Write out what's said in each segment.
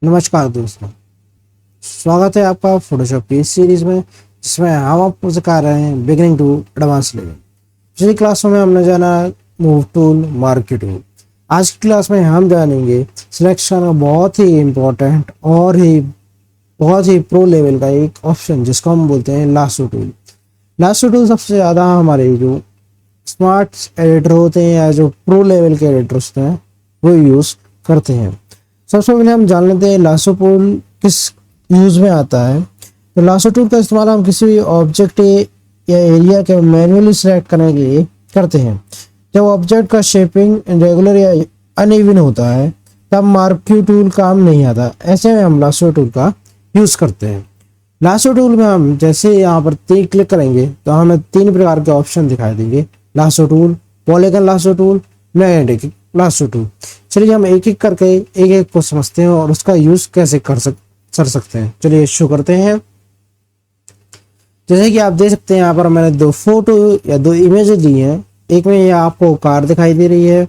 नमस्कार दोस्तों, स्वागत है आपका फोटोशॉप की इस सीरीज में, जिसमें हम आपको सिखा रहे हैं बिगिनिंग टू एडवांस लेवल। पिछली क्लासों में हमने जाना मूव टूल, मार्की टूल। आज की क्लास में हम जानेंगे सिलेक्शन का बहुत ही इम्पोर्टेंट और बहुत ही प्रो लेवल का एक ऑप्शन, जिसको हम बोलते हैं लासो टूल। लासो टूल सबसे ज़्यादा हमारे जो स्मार्ट एडिटर होते हैं या जो प्रो लेवल के एडिटर्स हैं वो यूज़ करते हैं। सबसे पहले हम जान लेते हैं लासो टूल किस यूज़ में आता है। तो लासो टूल का इस्तेमाल हम किसी भी ऑब्जेक्ट या एरिया के मैन्युअली सिलेक्ट करने के लिए करते हैं। जब ऑब्जेक्ट का शेपिंग इरेगुलर या अनइवन होता है तब मार्की टूल काम नहीं आता। ऐसे में हम लासो टूल का यूज़ करते हैं। लासो टूल में हम जैसे यहाँ पर तीन क्लिक करेंगे तो हमें तीन प्रकार के ऑप्शन दिखाई देंगे: lasso tool, polygon lasso tool, magnetic lasso tool. चलिए हम एक एक करके एक एक को समझते हैं और उसका यूज कैसे कर सकते हैं। चलिए शुरू करते हैं। जैसे कि आप देख सकते हैं यहाँ पर मैंने दो फोटो या दो इमेज दी हैं। एक में यहाँ आपको कार दिखाई दे रही है,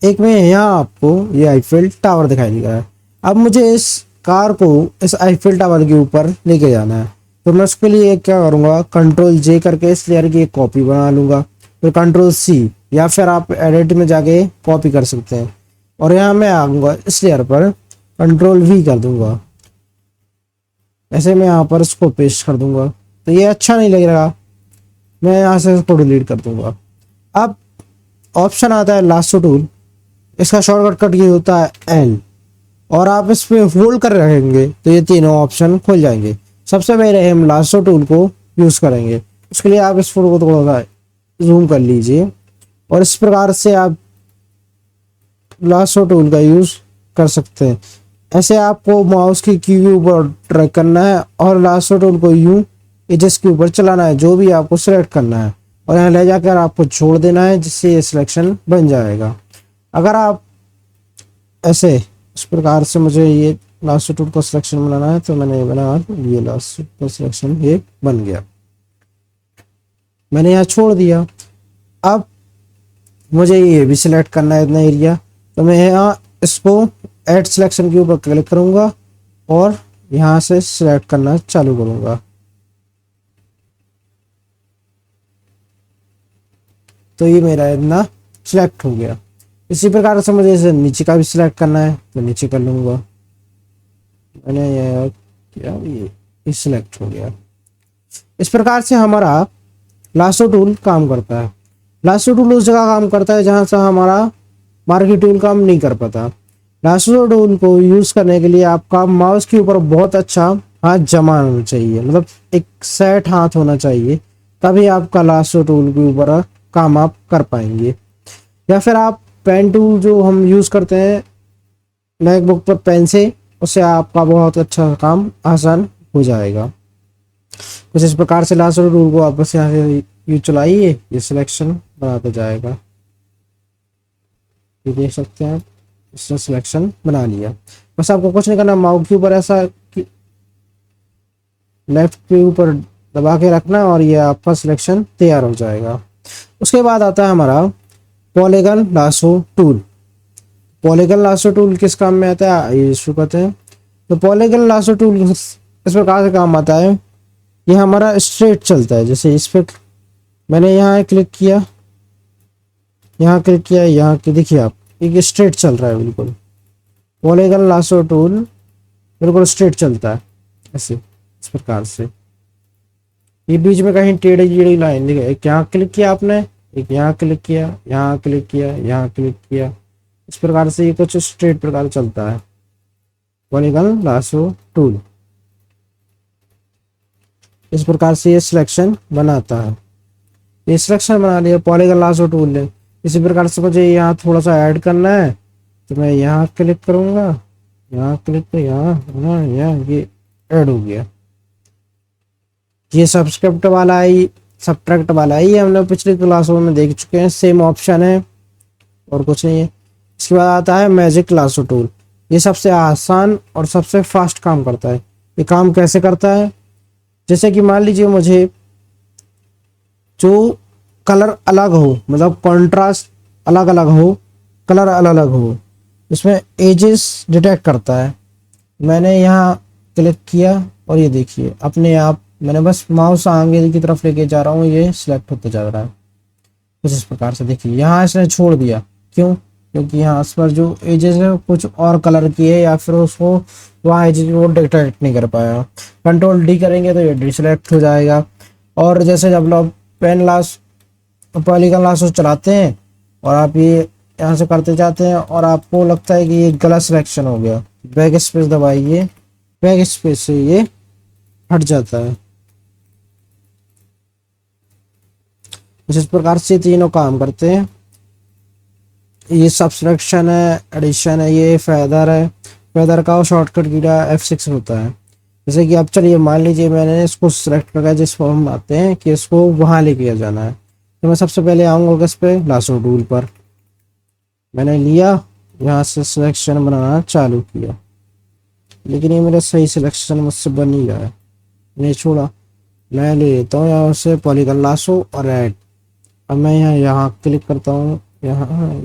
एक में यहाँ आपको ये आईफिल टावर दिखाई दे रहा है। अब मुझे इस कार को इस आईफिल टावर के ऊपर लेके जाना है, तो मैं उसके लिए क्या करूँगा, कंट्रोल जे करके इस लेयर की एक कॉपी बना लूँगा, फिर कंट्रोल सी, या फिर आप एडिट में जाके कॉपी कर सकते हैं। और यहाँ मैं आऊँगा इस लेयर पर कंट्रोल वी कर दूंगा। ऐसे मैं यहाँ पर इसको पेस्ट कर दूंगा। तो ये अच्छा नहीं लग रहा, मैं यहाँ से इसको डिलीट कर दूंगा। अब ऑप्शन आता है लासो टूल। इसका शॉर्टकट कट ये होता है एल, और आप इस पर होल्ड कर रखेंगे तो ये तीनों ऑप्शन खुल जाएंगे। सबसे पहले हम लासो टूल को यूज़ करेंगे। उसके लिए आप इस फोटो को थोड़ा सा जूम कर लीजिए और इस प्रकार से आप लासो टूल का यूज़ कर सकते हैं। ऐसे आपको माउस की की के ऊपर ड्रैग करना है और लासो टूल को यूं एजेस के ऊपर चलाना है, जो भी आपको सिलेक्ट करना है, और यहाँ ले जाकर आपको छोड़ देना है, जिससे ये सिलेक्शन बन जाएगा। अगर आप ऐसे इस प्रकार से मुझे ये लासो टूल का सिलेक्शन बनाना है तो मैंने ये बना, ये लासो का सिलेक्शन ये बन गया, मैंने यहाँ छोड़ दिया। अब मुझे ये भी सिलेक्ट करना है इतना एरिया, तो मैं यहाँ इसको ऐड सिलेक्शन के ऊपर क्लिक करूँगा और यहाँ से सिलेक्ट करना चालू करूँगा। तो ये मेरा इतना सिलेक्ट हो गया। इसी प्रकार से मुझे इसे नीचे का भी सिलेक्ट करना है तो नीचे कर लूँगा। मैंने ये किया, ये सिलेक्ट हो गया। इस प्रकार से हमारा लासो टूल काम करता है। लासो टूल उस जगह काम करता है जहाँ से हमारा मार्की टूल काम नहीं कर पाता। लासो टूल को यूज़ करने के लिए आपका माउस के ऊपर बहुत अच्छा हाथ जमा होना चाहिए, मतलब एक सेट हाथ होना चाहिए, तभी आपका लासो टूल के ऊपर काम आप कर पाएंगे। या फिर आप पेन टूल जो हम यूज़ करते हैं मैकबुक पर पेन से, उससे आपका बहुत अच्छा काम आसान हो जाएगा। कुछ इस प्रकार से लासो टूल को आप बस यहाँ से ये चलाइए, ये सिलेक्शन बनाता जाएगा। ये देख सकते हैं आप, इसने सिलेक्शन बना लिया। बस आपको कुछ नहीं करना, माउस के ऊपर ऐसा लेफ्ट के ऊपर दबा के रखना और ये आपका सिलेक्शन तैयार हो जाएगा। उसके बाद आता है हमारा polygon lasso tool. Polygon lasso tool किस काम में आता है, ये शुरू करते हैं। तो पॉलीगन लासो टूल इस प्रकार से काम आता है, ये हमारा स्ट्रेट चलता है। जैसे इस पर मैंने यहाँ क्लिक किया, यहाँ क्लिक किया, यहाँ की देखिए आप, एक स्ट्रेट चल रहा है बिल्कुल। पॉलीगन लासो टूल बिल्कुल स्ट्रेट चलता है ऐसे, इस प्रकार से। ये बीच में कहीं टेढ़ी टेढ़ी लाइन दिखे, एक यहाँ क्लिक किया आपने, एक यहाँ क्लिक किया, यहाँ क्लिक किया, यहाँ क्लिक किया, इस प्रकार से ये कुछ स्ट्रेट प्रकार चलता है पॉलीगन लासो टूल। इस प्रकार से ये सिलेक्शन बनाता है। ये सिलेक्शन बना लिया पॉलीगन लासो टूल ने। इसी प्रकार से मुझे यहाँ थोड़ा सा ऐड करना है, तो मैं यहाँ क्लिक करूँगा, यहाँ क्लिक कर, यहाँ ये ऐड हो गया। ये सब्सक्रिप्ट वाला है, सब्ट्रैक्ट वाला है, ये हमने पिछली क्लासों में देख चुके हैं, सेम ऑप्शन है और कुछ नहीं है। इसके बाद आता है मैजिक लासो टूल। ये सबसे आसान और सबसे फास्ट काम करता है। ये काम कैसे करता है, जैसे कि मान लीजिए मुझे जो कलर अलग हो, मतलब कॉन्ट्रास्ट अलग अलग हो, कलर अलग अलग हो, इसमें एजेस डिटेक्ट करता है। मैंने यहाँ क्लिक किया और ये देखिए अपने आप मैंने बस माउस आगे की तरफ लेके जा रहा हूँ, ये सिलेक्ट होते जा रहा है कुछ इस प्रकार से। देखिए यहाँ इसने छोड़ दिया, क्यों? क्योंकि यहाँ इस पर जो एजेस है कुछ और कलर की है, या फिर उसको वहाँ एजेस वो डिटेक्ट नहीं कर पाया। कंट्रोल डी करेंगे तो ये डिसेलेक्ट हो जाएगा। और जैसे जब लोग पेन लास्ट पॉलीगॉन लास्ट चलाते हैं और आप ये यहाँ से करते जाते हैं और आपको लगता है कि ये गलत सिलेक्शन हो गया, बैक स्पेस दबाइए, बैक स्पेस से ये हट जाता है। कुछ इस प्रकार से तीनों काम करते हैं। ये सब्सट्रैक्शन है, एडिशन है, ये फेदर है। फेदर का शॉर्टकट कीड़ा F6 होता है। जैसे कि अब चलिए मान लीजिए मैंने इसको सिलेक्ट कर जिसको हम आते हैं कि इसको वहाँ लेके जाना है, तो मैं सबसे पहले आऊँगा किस पे, लासो टूल पर। मैंने लिया, यहाँ से सिलेक्शन बनाना चालू किया, लेकिन ये मेरा सही सिलेक्शन मुझसे बन नहीं रहा है, नहीं छोड़ा। मैं ले लेता हूँ यहाँ से पॉलीगॉन लासो और ऐड। अब मैं यहाँ क्लिक करता हूँ, यहाँ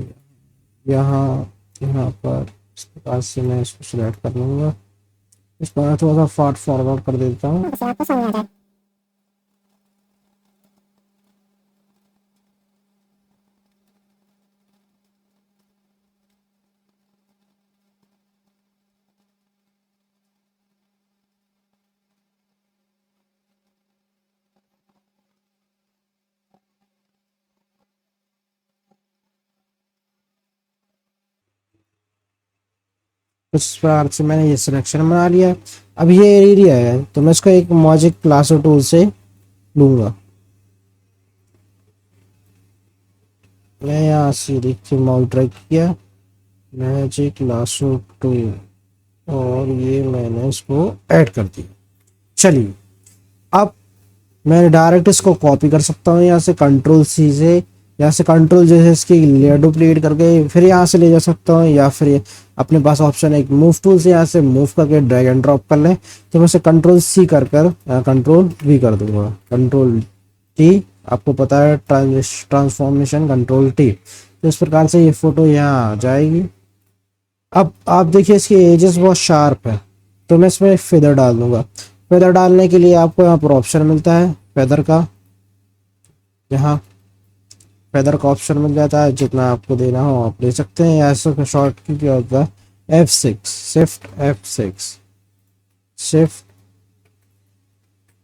यहाँ यहाँ पर इस प्रकार से मैं इसको सिलेक्ट कर लूँगा। इस पर थोड़ा सा फास्ट फॉरवर्ड कर देता हूँ। कुछ प्रकार से मैंने ये सिलेक्शन बना लिया। अब ये एरिया है तो मैं इसको एक मॉजिक लासो टूल से लूँगा। मैं यहाँ से देखिए माउस ड्रैग किया, मैजिक लासो टूल, और ये मैंने इसको ऐड कर दिया। चलिए अब मैं डायरेक्ट इसको कॉपी कर सकता हूँ यहाँ से कंट्रोल सी से, यहाँ से कंट्रोल जैसे इसकी लेयर डुप्लीकेट करके फिर यहाँ से ले जा सकता हूँ, या फिर अपने पास ऑप्शन है एक मूव टूल से, यहाँ से मूव करके ड्रैग एंड ड्रॉप कर लें। तो मैं इसे कंट्रोल सी कर कंट्रोल वी कर दूंगा, कंट्रोल टी, आपको पता है ट्रांसफॉर्मेशन कंट्रोल टी। तो इस प्रकार से ये फोटो यहाँ आ जाएगी। अब आप देखिए इसकी एजेस बहुत शार्प है, तो मैं इसमें फेदर डाल दूंगा। फेदर डालने के लिए आपको यहाँ पर ऑप्शन मिलता है फेदर का, यहाँ फेदर का ऑप्शन मिल जाता है, जितना आपको देना हो आप ले सकते हैं। ऐसा शॉर्ट की क्या होता है F6, shift F6, shift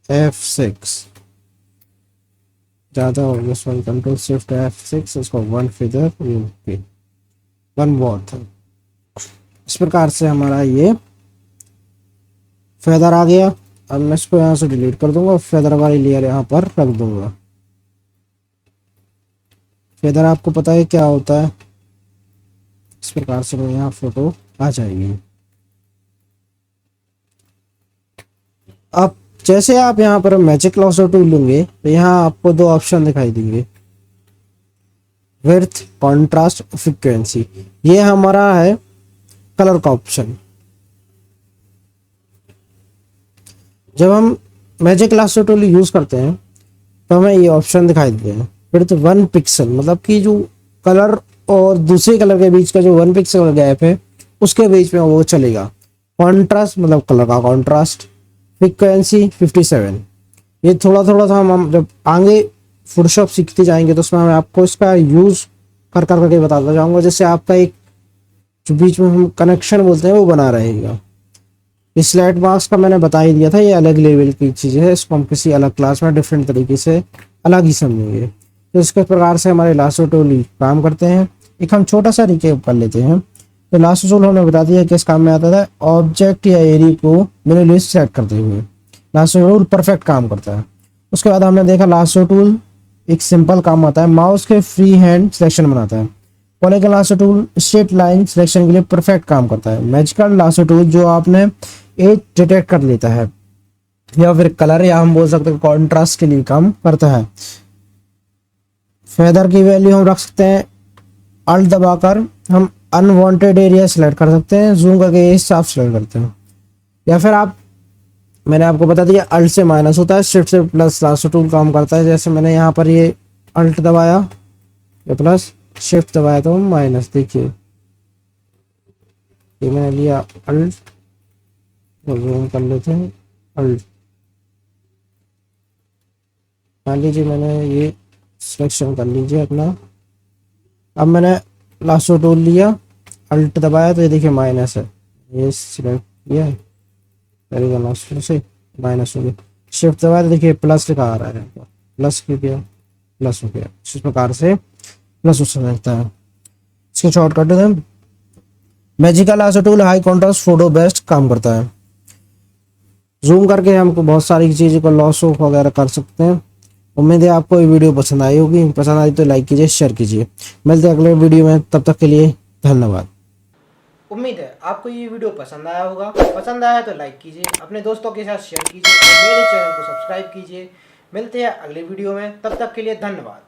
F6 ज़्यादा हो गया, सॉरी कंट्रोल शिफ्ट F6, इसको वन फेदर वन वॉट। इस प्रकार से हमारा ये फेदर आ गया। अब मैं इसको यहाँ से डिलीट कर दूंगा, फेदर वाली लेयर यहाँ पर रख दूंगा। फेदर आपको पता है क्या होता है, इस प्रकार से यहाँ फोटो आ जाएगी। अब जैसे आप यहाँ पर मैजिक लासो टूल लेंगे तो यहाँ आपको दो ऑप्शन दिखाई देंगे, विड्थ, कॉन्ट्रास्ट, फ्रीक्वेंसी। ये हमारा है कलर का ऑप्शन। जब हम मैजिक लासो टूल यूज करते हैं तो हमें ये ऑप्शन दिखाई देते हैं, विड्थ 1 पिक्सल, मतलब कि जो कलर और दूसरे कलर के बीच का जो 1 पिक्सल गैप है उसके बीच में वो चलेगा। कॉन्ट्रास्ट मतलब कलर का कॉन्ट्रास्ट। फ्रीक्वेंसी 57। ये थोड़ा थोड़ा सा हम जब आगे फोटोशॉप सीखते जाएंगे तो उसमें मैं आपको इसका यूज कर करके बताता जाऊंगा, जैसे आपका एक जो बीच में हम कनेक्शन बोलते हैं वो बना रहेगा। इस स्लाइड मार्क्स का मैंने बता ही दिया था, ये अलग लेवल की चीज़ है, इसको हम किसी अलग क्लास में डिफरेंट तरीके से अलग ही समझेंगे। तो इस प्रकार से हमारे लासो टूल काम करते हैं। एक हम छोटा सा रिकैप कर लेते हैं। तो लासो टूल हमने बता दिया किस काम में आता था, ऑब्जेक्ट या एरिया को मेरे लिस्ट सेट करते हुए लासो टूल परफेक्ट काम करता है। उसके बाद हमने देखा लासो टूल एक सिंपल काम आता है, माउस के फ्री हैंड सिलेक्शन बनाता है। Polygon lasso tool straight line selection के लिए परफेक्ट काम करता है। मैजिकल लासो टूल जो आपने एज डिटेक्ट कर लेता है, या फिर कलर या हम बोल सकते हैं कॉन्ट्रास्ट के लिए काम करता है। फेदर की वैल्यू हम रख सकते हैं, अल्ट दबाकर हम अनवांटेड एरिया सेलेक्ट कर सकते हैं, जूम करके ये साफ सेलेक्ट करते हैं। या फिर आप, मैंने आपको बता दिया अल्ट से माइनस होता है, शिफ्ट से प्लस लासो टूल काम करता है। जैसे मैंने यहाँ पर ये अल्ट दबाया या प्लस, शिफ्ट दबाया तो माइनस, देखिए ये मैंने लिया अल्ट तो जूम कर लेते हैं अल्ट। मान लीजिए मैंने ये सिलेक्शन कर लीजिए अपना। अब मैंने लासो टूल लिया, अल्ट दबाया तो ये देखिए माइनस है, ये सिलेक्ट किया करेगा लासो से, माइनस हो गया। शिफ्ट दबाया तो देखिए प्लस लिखा आ रहा है, प्लस क्यों किया, प्लस हो गया। इस प्रकार से प्लस हो सकता है। इसके शॉर्टकट है magical lasso tool high contrast photo best काम करता है। जूम करके हमको बहुत सारी चीज़ों को लॉस ऑफ वगैरह कर सकते हैं। उम्मीद है आपको ये वीडियो पसंद आई होगी, पसंद आई तो लाइक कीजिए, शेयर कीजिए। मिलते हैं अगले वीडियो में, तब तक के लिए धन्यवाद। उम्मीद है आपको ये वीडियो पसंद आया होगा, पसंद आया तो लाइक कीजिए, अपने दोस्तों के साथ शेयर कीजिए और मेरे चैनल को सब्सक्राइब कीजिए। मिलते हैं अगले वीडियो में, तब तक के लिए धन्यवाद।